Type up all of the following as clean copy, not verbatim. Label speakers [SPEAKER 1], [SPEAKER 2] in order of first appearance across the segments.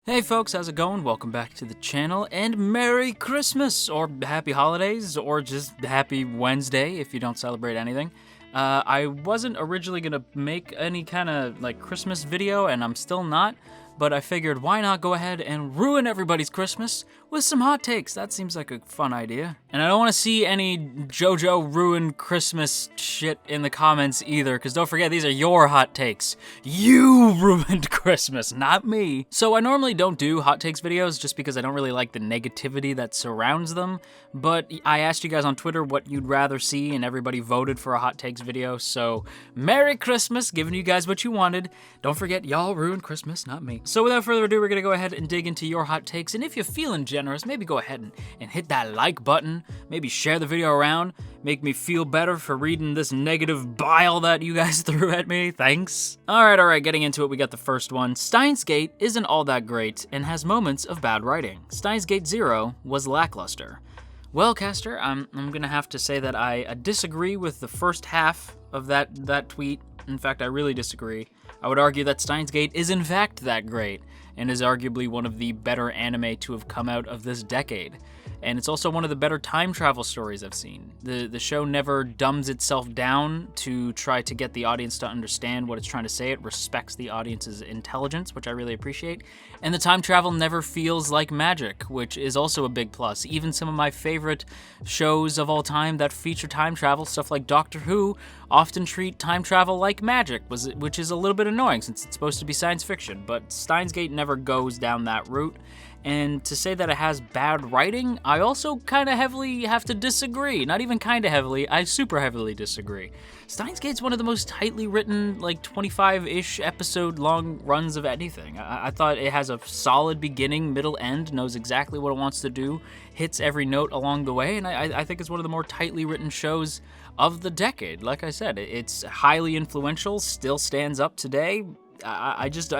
[SPEAKER 1] Hey folks, how's it going? Welcome back to the channel, and Merry Christmas, or Happy Holidays, or just Happy Wednesday if you don't celebrate anything. I wasn't originally gonna make any kind of like Christmas video, and I'm still not, but I figured why not go ahead and ruin everybody's Christmas with some hot takes. That seems like a fun idea. And I don't want to see any JoJo ruin Christmas shit in the comments either, because don't forget, these are your hot takes. You ruined Christmas, not me. So I normally don't do hot takes videos just because I don't really like the negativity that surrounds them, but I asked you guys on Twitter what you'd rather see, and everybody voted for a hot takes video, so Merry Christmas, giving you guys what you wanted. Don't forget, y'all ruined Christmas, not me. So without further ado, we're gonna go ahead and dig into your hot takes, and if you're feeling generous, maybe go ahead and hit that like button, maybe share the video around, make me feel better for reading this negative bile that you guys threw at me, thanks. Alright, getting into it, we got the first one. Steins Gate isn't all that great and has moments of bad writing. Steins Gate 0 was lackluster. Well, Caster, I'm gonna have to say that I disagree with the first half of that tweet. In fact, I really disagree. I would argue that Steins Gate is in fact that great, and is arguably one of the better anime to have come out of this decade. And it's also one of the better time travel stories I've seen. The show never dumbs itself down to try to get the audience to understand what it's trying to say. It respects the audience's intelligence, which I really appreciate. And the time travel never feels like magic, which is also a big plus. Even some of my favorite shows of all time that feature time travel, stuff like Doctor Who, often treat time travel like magic, which is a little bit annoying since it's supposed to be science fiction, but Steins Gate never goes down that route. And to say that it has bad writing, I also kind of heavily have to disagree. Not even kind of heavily, I super heavily disagree. Steins Gate's one of the most tightly written, like 25-ish episode long runs of anything. I thought it has a solid beginning, middle, end, knows exactly what it wants to do, hits every note along the way, and I think it's one of the more tightly written shows of the decade. Like I said, it's highly influential, still stands up today. I just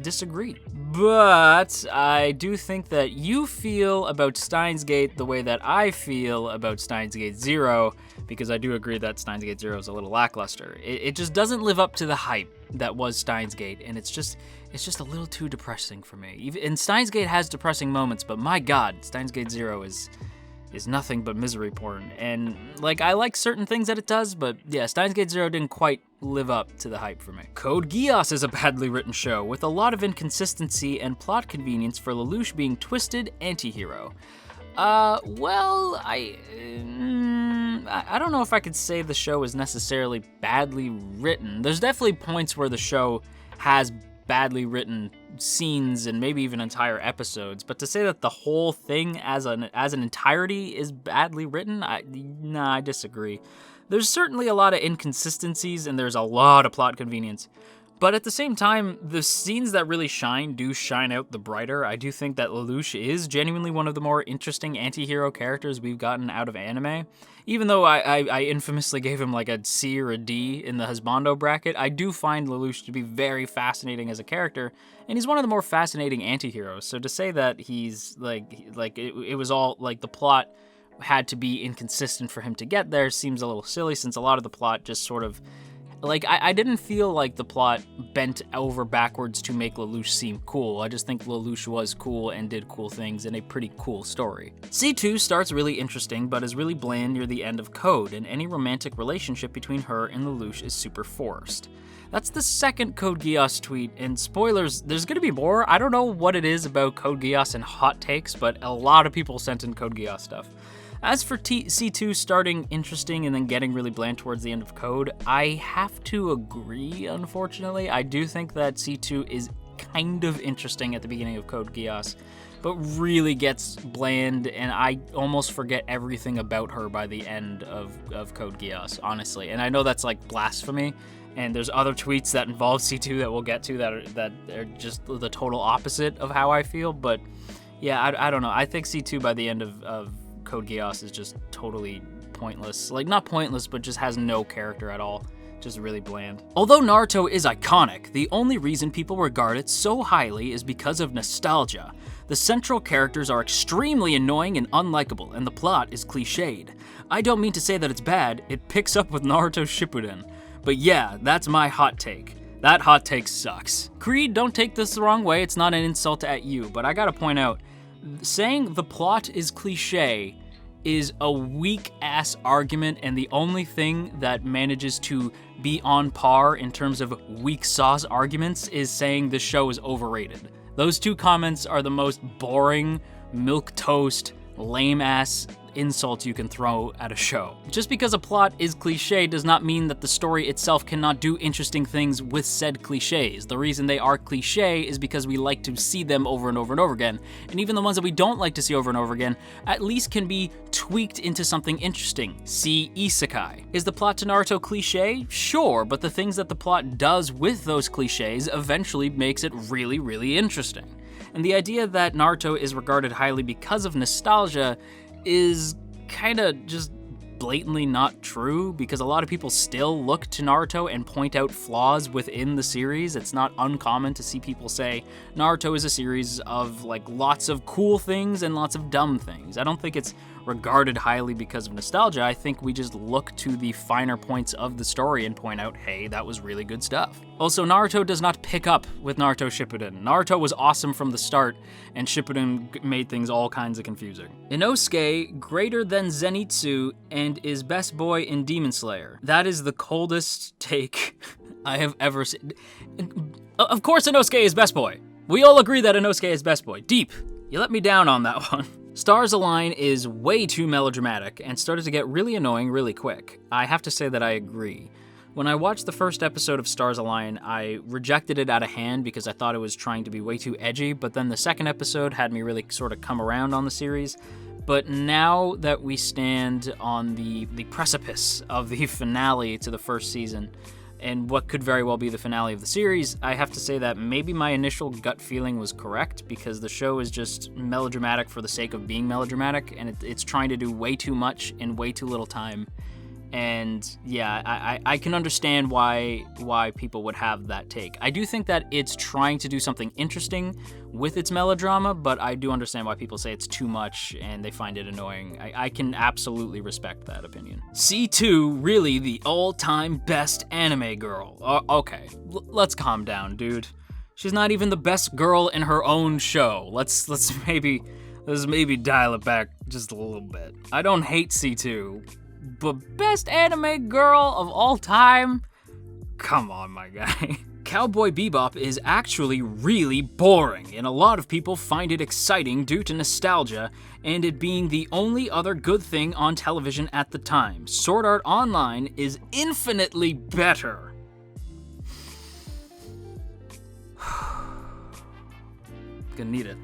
[SPEAKER 1] disagree. But I do think that you feel about Steins Gate the way that I feel about Steins Gate 0, because I do agree that Steins Gate 0 is a little lackluster. It just doesn't live up to the hype that was Steins Gate, and it's just a little too depressing for me. And Steins Gate has depressing moments, but my god, Steins Gate 0 is nothing but misery porn. And like, I like certain things that it does, but yeah, Steins Gate 0 didn't quite live up to the hype for me. Code Geass is a badly written show with a lot of inconsistency and plot convenience for Lelouch being twisted anti-hero. Well, I don't know if I could say the show is necessarily badly written. There's definitely points where the show has badly written scenes and maybe even entire episodes, but to say that the whole thing as an entirety is badly written, I disagree. There's certainly a lot of inconsistencies and there's a lot of plot convenience, but at the same time, the scenes that really shine do shine out the brighter. I do think that Lelouch is genuinely one of the more interesting anti-hero characters we've gotten out of anime. Even though I infamously gave him like a C or a D in the husbando bracket, I do find Lelouch to be very fascinating as a character, and he's one of the more fascinating anti-heroes. So to say that he's like it was all like the plot had to be inconsistent for him to get there seems a little silly, since a lot of the plot just sort of, like, I didn't feel like the plot bent over backwards to make Lelouch seem cool. I just think Lelouch was cool and did cool things in a pretty cool story. C2 starts really interesting, but is really bland near the end of Code, and any romantic relationship between her and Lelouch is super forced. That's the second Code Geass tweet, and spoilers, there's gonna be more. I don't know what it is about Code Geass and hot takes, but a lot of people sent in Code Geass stuff. As for C2 starting interesting and then getting really bland towards the end of Code, I have to agree, unfortunately. I do think that C2 is kind of interesting at the beginning of Code Geass, but really gets bland, and I almost forget everything about her by the end of Code Geass, honestly. And I know that's like blasphemy, and there's other tweets that involve C2 that we'll get to that are just the total opposite of how I feel, but yeah, I don't know. I think C2 by the end of Code Geass is just totally pointless. Like, not pointless, but just has no character at all. Just really bland. Although Naruto is iconic, the only reason people regard it so highly is because of nostalgia. The central characters are extremely annoying and unlikable, and the plot is cliched. I don't mean to say that it's bad, it picks up with Naruto Shippuden. But yeah, that's my hot take. That hot take sucks. Creed, don't take this the wrong way, it's not an insult at you, but I gotta point out, saying the plot is cliche is a weak-ass argument, and the only thing that manages to be on par in terms of weak sauce arguments is saying the show is overrated. Those two comments are the most boring, milquetoast, lame-ass insults you can throw at a show. Just because a plot is cliche does not mean that the story itself cannot do interesting things with said cliches. The reason they are cliche is because we like to see them over and over and over again. And even the ones that we don't like to see over and over again at least can be tweaked into something interesting. See Isekai. Is the plot to Naruto cliche? Sure, but the things that the plot does with those cliches eventually makes it really, really interesting. And the idea that Naruto is regarded highly because of nostalgia is kinda just blatantly not true, because a lot of people still look to Naruto and point out flaws within the series. It's not uncommon to see people say Naruto is a series of like lots of cool things and lots of dumb things. I don't think it's regarded highly because of nostalgia. I think we just look to the finer points of the story and point out, hey, that was really good stuff. Also, Naruto does not pick up with Naruto Shippuden. Naruto was awesome from the start, and Shippuden made things all kinds of confusing. Inosuke, greater than Zenitsu, and is best boy in Demon Slayer. That is the coldest take I have ever seen. Of course Inosuke is best boy. We all agree that Inosuke is best boy. Deep, you let me down on that one. Stars Align is way too melodramatic and started to get really annoying really quick. I have to say that I agree. When I watched the first episode of Stars Align, I rejected it out of hand because I thought it was trying to be way too edgy, but then the second episode had me really sort of come around on the series. But now that we stand on the precipice of the finale to the first season, and what could very well be the finale of the series, I have to say that maybe my initial gut feeling was correct, because the show is just melodramatic for the sake of being melodramatic, and it's trying to do way too much in way too little time. And yeah, I can understand why people would have that take. I do think that it's trying to do something interesting with its melodrama, but I do understand why people say it's too much and they find it annoying. I can absolutely respect that opinion. C2, really the all-time best anime girl. Okay, let's calm down, dude. She's not even the best girl in her own show. Let's maybe dial it back just a little bit. I don't hate C2. But best anime girl of all time? Come on, my guy. Cowboy Bebop is actually really boring, and a lot of people find it exciting due to nostalgia and it being the only other good thing on television at the time. Sword Art Online is infinitely better. Gonna need a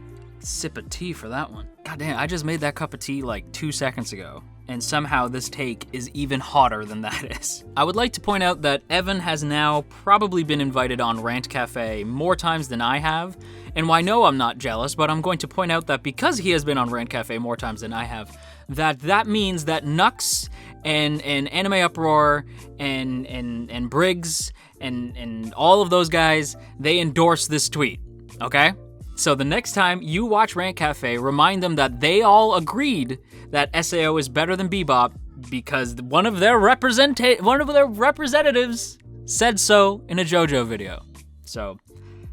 [SPEAKER 1] sip of tea for that one. God damn, I just made that cup of tea like 2 seconds ago, and somehow this take is even hotter than that is. I would like to point out that Evan has now probably been invited on Rant Cafe more times than I have, and I know I'm not jealous, but I'm going to point out that because he has been on Rant Cafe more times than I have, that means that Nux and Anime Uproar and Briggs and all of those guys, they endorse this tweet, okay? So the next time you watch Rant Cafe, remind them that they all agreed that SAO is better than Bebop because one of their representatives said so in a JoJo video. So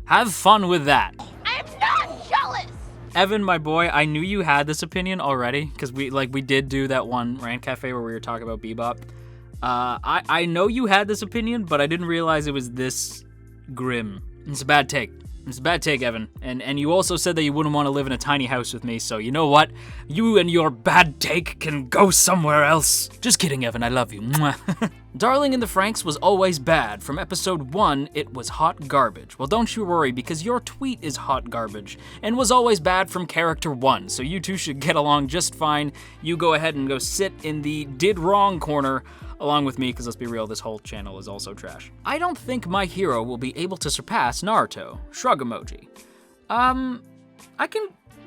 [SPEAKER 1] have fun with that.
[SPEAKER 2] I am not jealous!
[SPEAKER 1] Evan, my boy, I knew you had this opinion already because we did do that one Rant Cafe where we were talking about Bebop. I know you had this opinion, but I didn't realize it was this grim. It's a bad take. It's a bad take, Evan. And you also said that you wouldn't want to live in a tiny house with me, so you know what? You and your bad take can go somewhere else. Just kidding, Evan, I love you. Mwah. Darling in the Franxx was always bad. From episode 1, it was hot garbage. Well, don't you worry, because your tweet is hot garbage, and was always bad from character 1, so you two should get along just fine. You go ahead and go sit in the did wrong corner along with me, because let's be real, this whole channel is also trash. I don't think my hero will be able to surpass Naruto. Shrug emoji.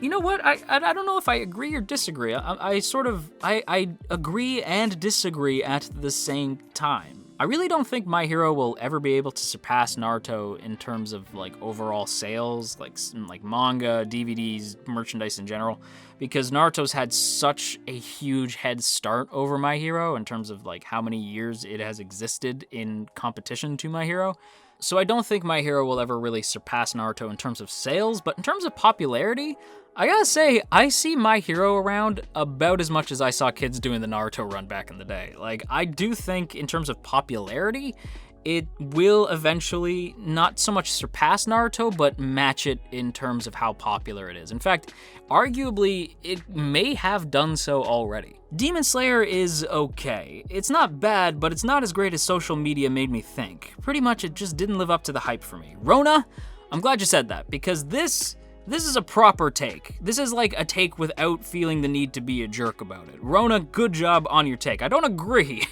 [SPEAKER 1] You know what? I don't know if I agree or disagree. I agree and disagree at the same time. I really don't think My Hero will ever be able to surpass Naruto in terms of like overall sales, like manga, DVDs, merchandise in general, because Naruto's had such a huge head start over My Hero in terms of like how many years it has existed in competition to My Hero. so I don't think My Hero will ever really surpass Naruto in terms of sales, but in terms of popularity, I gotta say, I see My Hero around about as much as I saw kids doing the Naruto run back in the day. Like, I do think in terms of popularity, it will eventually not so much surpass Naruto, but match it in terms of how popular it is. In fact, arguably, it may have done so already. Demon Slayer is okay. It's not bad, but it's not as great as social media made me think. Pretty much it just didn't live up to the hype for me. Rona, I'm glad you said that, because this is a proper take. This is like a take without feeling the need to be a jerk about it. Rona, good job on your take. I don't agree.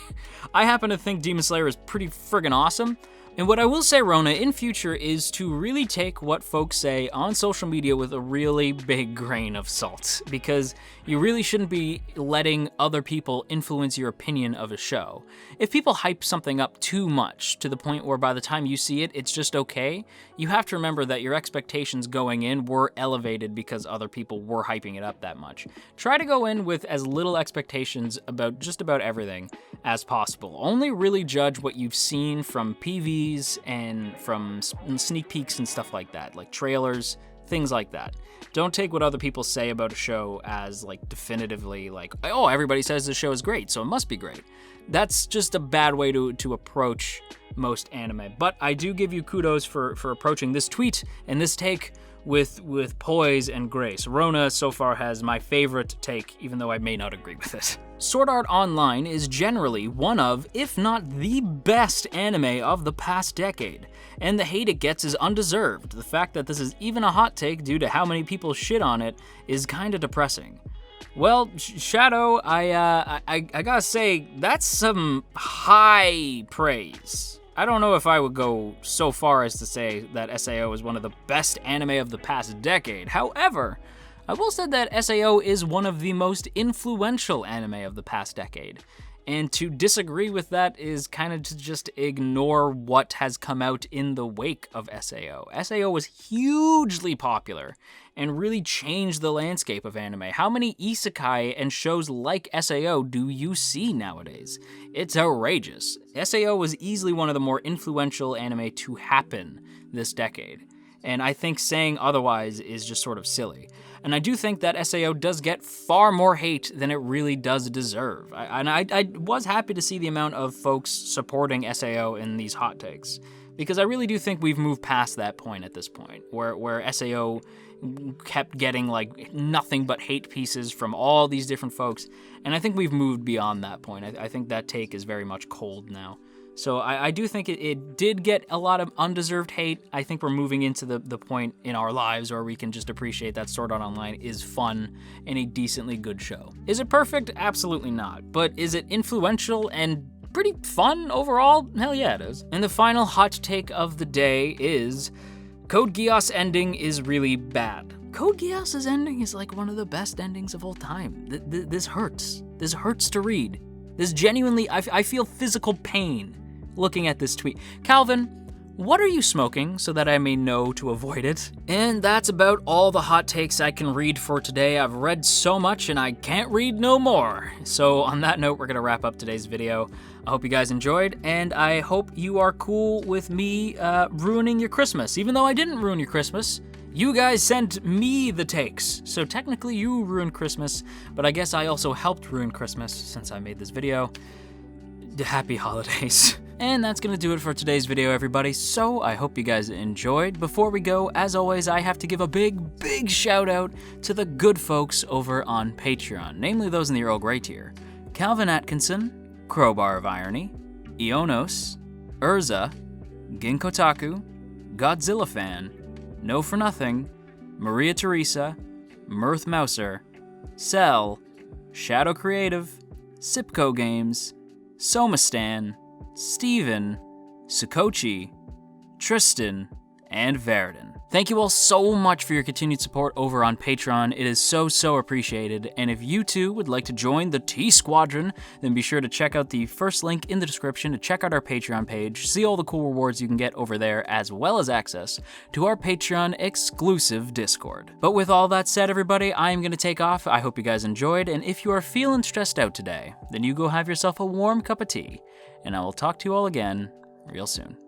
[SPEAKER 1] I happen to think Demon Slayer is pretty friggin' awesome. And what I will say, Rona, in future is to really take what folks say on social media with a really big grain of salt, because you really shouldn't be letting other people influence your opinion of a show. If people hype something up too much to the point where by the time you see it, it's just okay, you have to remember that your expectations going in were elevated because other people were hyping it up that much. Try to go in with as little expectations about just about everything as possible. Only really judge what you've seen from PVs and from sneak peeks and stuff like that, like trailers, things like that. Don't take what other people say about a show as like definitively like, oh, everybody says the show is great, so it must be great. That's just a bad way to approach most anime. But I do give you kudos for approaching this tweet and this take with poise and grace. Rona so far has my favorite take, even though I may not agree with it. Sword Art Online is generally one of, if not the best anime of the past decade, and the hate it gets is undeserved. The fact that this is even a hot take due to how many people shit on it is kinda depressing. Well, Shadow, I gotta say, that's some high praise. I don't know if I would go so far as to say that SAO is one of the best anime of the past decade. However, I will say that SAO is one of the most influential anime of the past decade. And to disagree with that is kind of to just ignore what has come out in the wake of SAO. SAO was hugely popular and really changed the landscape of anime. How many isekai and shows like SAO do you see nowadays? It's outrageous. SAO was easily one of the more influential anime to happen this decade. And I think saying otherwise is just sort of silly. And I do think that SAO does get far more hate than it really does deserve. I was happy to see the amount of folks supporting SAO in these hot takes, because I really do think we've moved past that point at this point, where SAO kept getting like nothing but hate pieces from all these different folks, and I think we've moved beyond that point. I think that take is very much cold now. So I do think it did get a lot of undeserved hate. I think we're moving into the point in our lives where we can just appreciate that Sword Art Online is fun and a decently good show. Is it perfect? Absolutely not. But is it influential and pretty fun overall? Hell yeah, it is. And the final hot take of the day is Code Geass ending is really bad. Code Geass's ending is like one of the best endings of all time. This hurts. This hurts to read. This genuinely, I feel physical pain looking at this tweet. Calvin, what are you smoking so that I may know to avoid it? And that's about all the hot takes I can read for today. I've read so much and I can't read no more. So on that note, we're gonna wrap up today's video. I hope you guys enjoyed, and I hope you are cool with me ruining your Christmas. Even though I didn't ruin your Christmas, you guys sent me the takes. So technically you ruined Christmas, but I guess I also helped ruin Christmas since I made this video. Happy holidays. And that's gonna do it for today's video, everybody. So I hope you guys enjoyed. Before we go, as always, I have to give a big shout out to the good folks over on Patreon, namely those in the Earl Grey tier. Calvin Atkinson, Crowbar of Irony, Ionos, Urza, Ginkotaku, Godzilla Fan, No For Nothing, Maria Teresa, Mirth Mouser, Cell, Shadow Creative, Sipco Games, Somastan, Steven, Sukochi, Tristan, and Verdon. Thank you all so much for your continued support over on Patreon. It is so appreciated. And if you too would like to join the T Squadron, then be sure to check out the first link in the description to check out our Patreon page, see all the cool rewards you can get over there, as well as access to our Patreon exclusive Discord. But with all that said, everybody, I am going to take off. I hope you guys enjoyed, and if you are feeling stressed out today, then you go have yourself a warm cup of tea, and I will talk to you all again real soon.